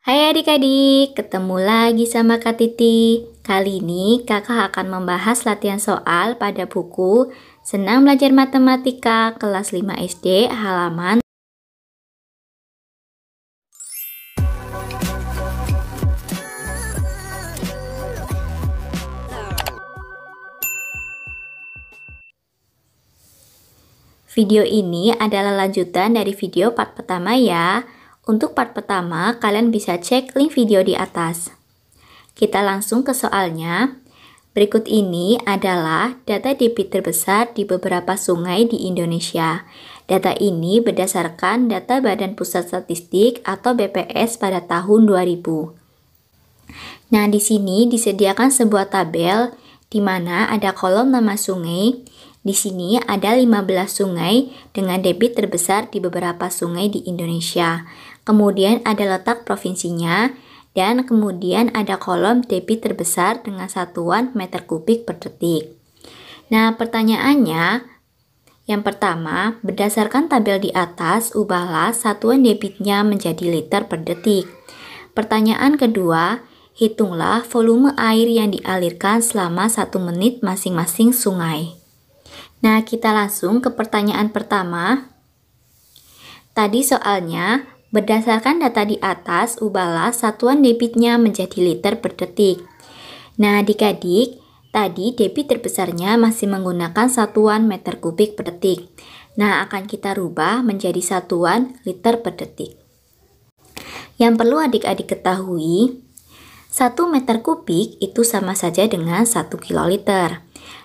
Hai adik-adik, ketemu lagi sama Kak Titi. Kali ini kakak akan membahas latihan soal pada buku Senang Belajar Matematika kelas 5 SD halaman. Video ini adalah lanjutan dari video part pertama ya. Untuk part pertama, kalian bisa cek link video di atas. Kita langsung ke soalnya. Berikut ini adalah data debit terbesar di beberapa sungai di Indonesia. Data ini berdasarkan data Badan Pusat Statistik atau BPS pada tahun 2000. Nah, di sini disediakan sebuah tabel di mana ada kolom nama sungai. Di sini ada 15 sungai dengan debit terbesar di beberapa sungai di Indonesia. Kemudian ada letak provinsinya, dan kemudian ada kolom debit terbesar dengan satuan meter kubik per detik. Nah, pertanyaannya, yang pertama, berdasarkan tabel di atas, ubahlah satuan debitnya menjadi liter per detik. Pertanyaan kedua, hitunglah volume air yang dialirkan selama 1 menit masing-masing sungai. Nah, kita langsung ke pertanyaan pertama. Tadi soalnya, berdasarkan data di atas, ubahlah satuan debitnya menjadi liter per detik. Nah, adik-adik, tadi debit terbesarnya masih menggunakan satuan meter kubik per detik. Nah, akan kita rubah menjadi satuan liter per detik. Yang perlu adik-adik ketahui, 1 meter kubik itu sama saja dengan 1 kiloliter.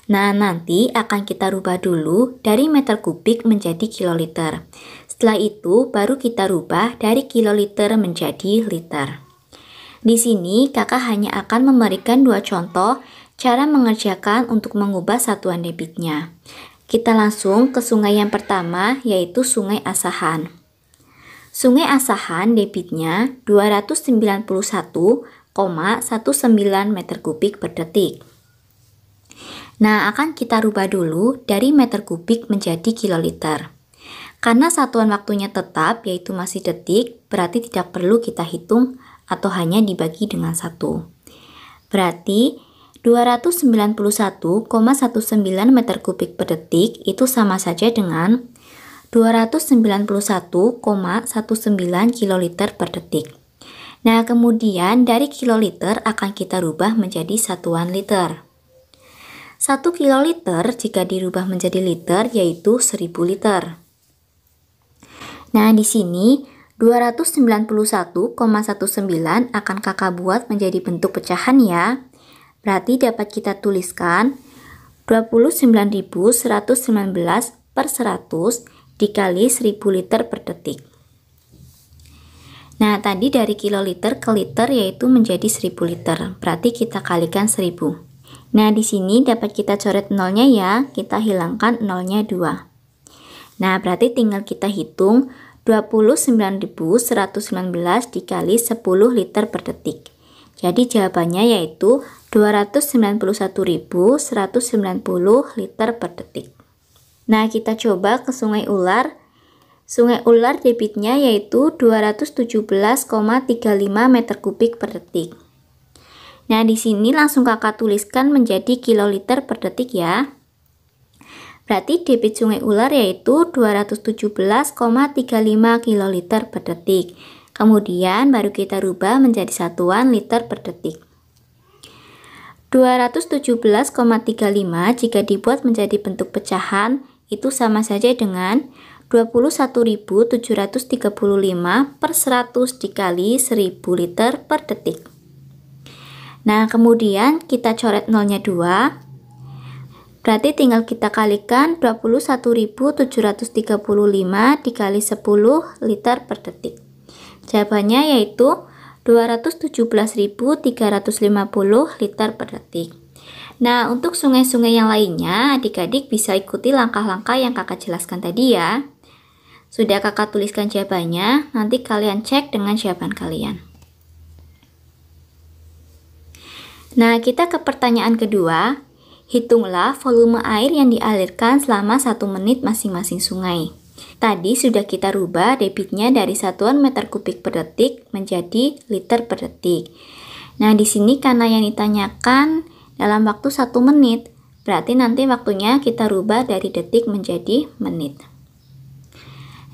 Nah, nanti akan kita rubah dulu dari meter kubik menjadi kiloliter. Setelah itu, baru kita rubah dari kiloliter menjadi liter. Di sini, kakak hanya akan memberikan 2 contoh cara mengerjakan untuk mengubah satuan debitnya. Kita langsung ke sungai yang pertama, yaitu Sungai Asahan. Sungai Asahan debitnya 291,19 meter kubik per detik. Nah, akan kita rubah dulu dari meter kubik menjadi kiloliter. Karena satuan waktunya tetap, yaitu masih detik, berarti tidak perlu kita hitung atau hanya dibagi dengan 1. Berarti 291,19 meter kubik per detik itu sama saja dengan 291,19 kiloliter per detik. Nah, kemudian dari kiloliter akan kita rubah menjadi satuan liter. 1 kiloliter jika dirubah menjadi liter yaitu 1000 liter. Nah, di sini 291,19 akan kakak buat menjadi bentuk pecahan ya. Berarti dapat kita tuliskan 29.119 per 100 dikali 1000 liter per detik. Nah, tadi dari kiloliter ke liter yaitu menjadi 1000 liter. Berarti kita kalikan 1000. Nah, di sini dapat kita coret nolnya ya, kita hilangkan nolnya 2. Nah, berarti tinggal kita hitung 29.119 dikali 10 liter per detik. Jadi jawabannya yaitu 291.190 liter per detik. Nah, kita coba ke Sungai Ular. Sungai Ular debitnya yaitu 217,35 meter kubik per detik. Nah, di sini langsung kakak tuliskan menjadi kiloliter per detik ya. Berarti debit Sungai Ular yaitu 217,35 kiloliter per detik. Kemudian baru kita rubah menjadi satuan liter per detik. 217,35 jika dibuat menjadi bentuk pecahan itu sama saja dengan 21.735 per 100 dikali 1000 liter per detik. Nah, kemudian kita coret nolnya 2. Berarti tinggal kita kalikan 21.735 dikali 10 liter per detik. Jawabannya yaitu 217.350 liter per detik. Nah, untuk sungai-sungai yang lainnya, adik-adik bisa ikuti langkah-langkah yang kakak jelaskan tadi ya. Sudah kakak tuliskan jawabannya, nanti kalian cek dengan jawaban kalian. Nah, kita ke pertanyaan kedua. Hitunglah volume air yang dialirkan selama 1 menit masing-masing sungai. Tadi sudah kita rubah debitnya dari satuan meter kubik per detik menjadi liter per detik. Nah, di sini karena yang ditanyakan dalam waktu 1 menit, berarti nanti waktunya kita rubah dari detik menjadi menit.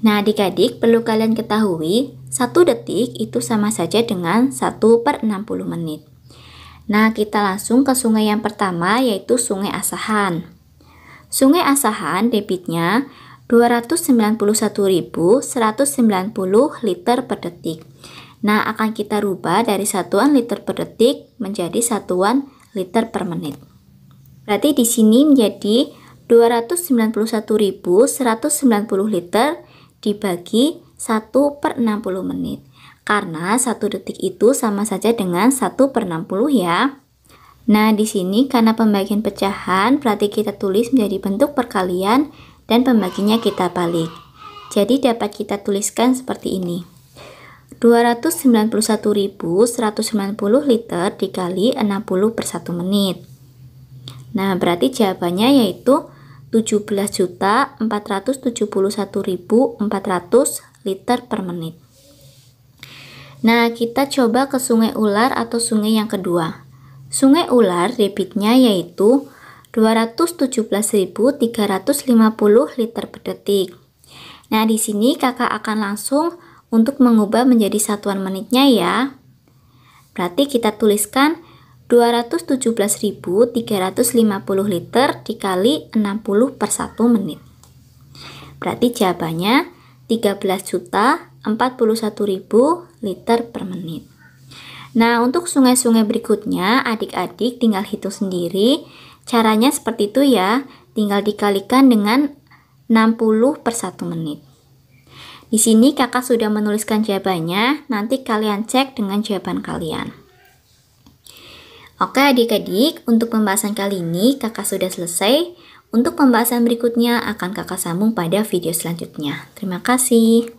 Nah, adik-adik perlu kalian ketahui, 1 detik itu sama saja dengan 1/60 menit. Nah, kita langsung ke sungai yang pertama, yaitu Sungai Asahan. Sungai Asahan debitnya 291.190 liter per detik. Nah, akan kita rubah dari satuan liter per detik menjadi satuan liter per menit. Berarti di sini menjadi 291.190 liter dibagi 1/60 menit. Karena 1 detik itu sama saja dengan 1/60 ya. Nah, di sini karena pembagian pecahan, berarti kita tulis menjadi bentuk perkalian dan pembaginya kita balik. Jadi dapat kita tuliskan seperti ini. 291.190 liter dikali 60 per 1 menit. Nah, berarti jawabannya yaitu 17.471.400 liter per menit. Nah, kita coba ke Sungai Ular atau sungai yang kedua. Sungai Ular debitnya yaitu 217.350 liter per detik. Nah, di sini kakak akan langsung untuk mengubah menjadi satuan menitnya ya. Berarti kita tuliskan 217.350 liter dikali 60 per 1 menit. Berarti jawabannya 13.041.000 liter per menit. Nah, untuk sungai-sungai berikutnya, adik-adik tinggal hitung sendiri. Caranya seperti itu ya, tinggal dikalikan dengan 60 per 1 menit. Di sini kakak sudah menuliskan jawabannya, nanti kalian cek dengan jawaban kalian. Oke adik-adik, untuk pembahasan kali ini kakak sudah selesai. Untuk pembahasan berikutnya akan kakak sambung pada video selanjutnya. Terima kasih.